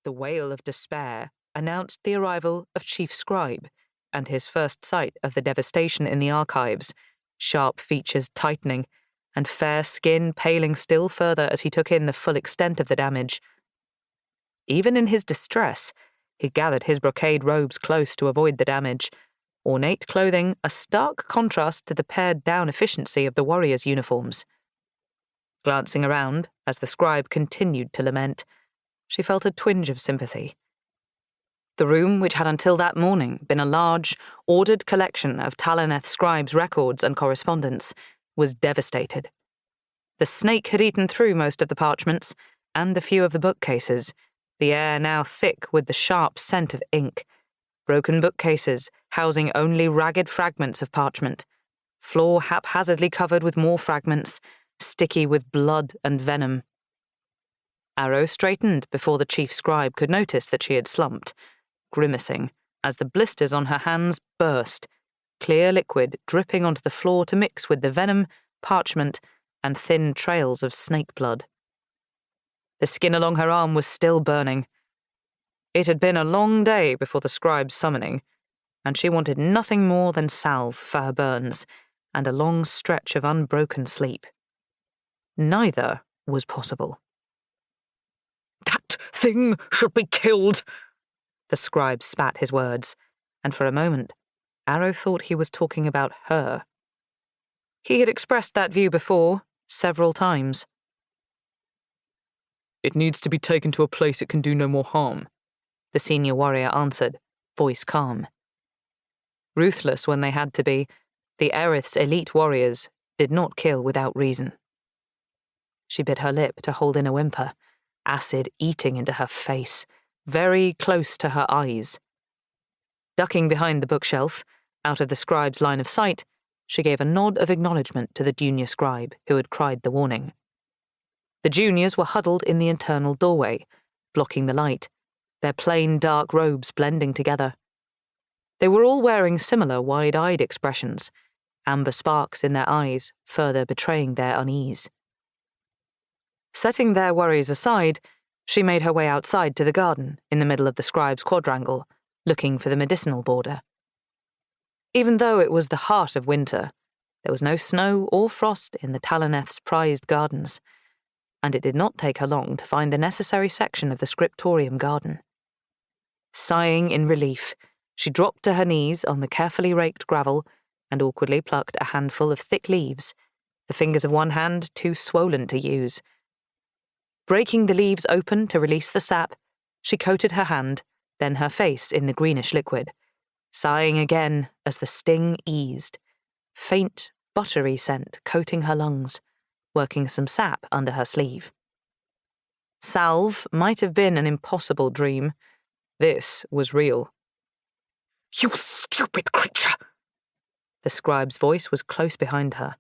The wail of despair announced the arrival of Chief Scribe and his first sight of the devastation in the archives, sharp features tightening and fair skin paling still further as he took in the full extent of the damage. Even in his distress, he gathered his brocade robes close to avoid the damage, ornate clothing a stark contrast to the pared-down efficiency of the warriors' uniforms. Glancing around, as the scribe continued to lament, she felt a twinge of sympathy. The room, which had until that morning been a large, ordered collection of Taellaneth scribes' records and correspondence, was devastated. The snake had eaten through most of the parchments and a few of the bookcases, the air now thick with the sharp scent of ink, broken bookcases housing only ragged fragments of parchment, floor haphazardly covered with more fragments, sticky with blood and venom. Arrow straightened before the chief scribe could notice that she had slumped, grimacing as the blisters on her hands burst, clear liquid dripping onto the floor to mix with the venom, parchment, and thin trails of snake blood. The skin along her arm was still burning. It had been a long day before the scribe's summoning, and she wanted nothing more than salve for her burns and a long stretch of unbroken sleep. Neither was possible. "That thing should be killed!" The scribe spat his words, and for a moment, Arrow thought he was talking about her. He had expressed that view before, several times. "It needs to be taken to a place it can do no more harm," the senior warrior answered, voice calm. Ruthless when they had to be, the Erith's elite warriors did not kill without reason. She bit her lip to hold in a whimper, acid eating into her face, very close to her eyes. Ducking behind the bookshelf, out of the scribe's line of sight, she gave a nod of acknowledgement to the junior scribe who had cried the warning. The juniors were huddled in the internal doorway, blocking the light, their plain dark robes blending together. They were all wearing similar wide-eyed expressions, amber sparks in their eyes further betraying their unease. Setting their worries aside, she made her way outside to the garden in the middle of the scribe's quadrangle, looking for the medicinal border. Even though it was the heart of winter, there was no snow or frost in the Taellaneth's prized gardens, and it did not take her long to find the necessary section of the scriptorium garden. Sighing in relief, she dropped to her knees on the carefully raked gravel and awkwardly plucked a handful of thick leaves, the fingers of one hand too swollen to use. Breaking the leaves open to release the sap, she coated her hand, then her face in the greenish liquid, sighing again as the sting eased, faint, buttery scent coating her lungs, working some sap under her sleeve. Salve might have been an impossible dream. This was real. "You stupid creature!" The scribe's voice was close behind her.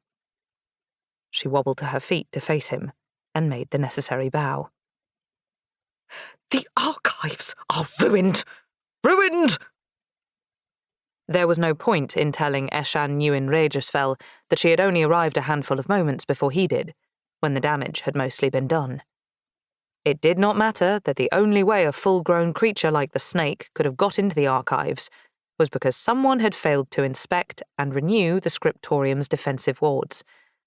She wobbled to her feet to face him and made the necessary bow. "The archives are ruined! Ruined!" There was no point in telling Eshan Nguyen Regisfell that she had only arrived a handful of moments before he did, when the damage had mostly been done. It did not matter that the only way a full-grown creature like the snake could have got into the archives was because someone had failed to inspect and renew the scriptorium's defensive wards,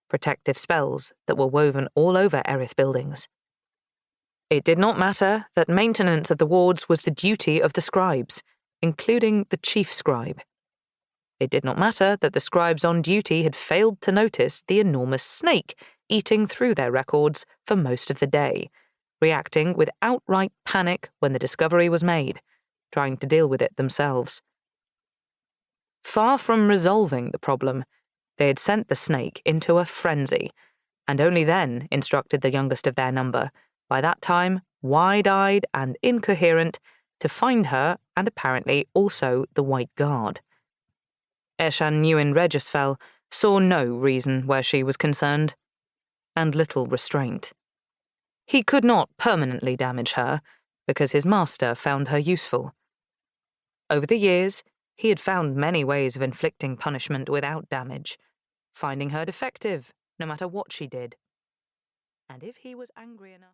protective spells that were woven all over Erith buildings. It did not matter that maintenance of the wards was the duty of the scribes, including the chief scribe. It did not matter that the scribes on duty had failed to notice the enormous snake eating through their records for most of the day, reacting with outright panic when the discovery was made, trying to deal with it themselves. Far from resolving the problem, they had sent the snake into a frenzy, and only then instructed the youngest of their number, by that time wide-eyed and incoherent, to find her and apparently also the White Guard. Eshan Nguyen Regisfell saw no reason where she was concerned, and little restraint. He could not permanently damage her, because his master found her useful. Over the years, he had found many ways of inflicting punishment without damage, finding her defective no matter what she did. And if he was angry enough...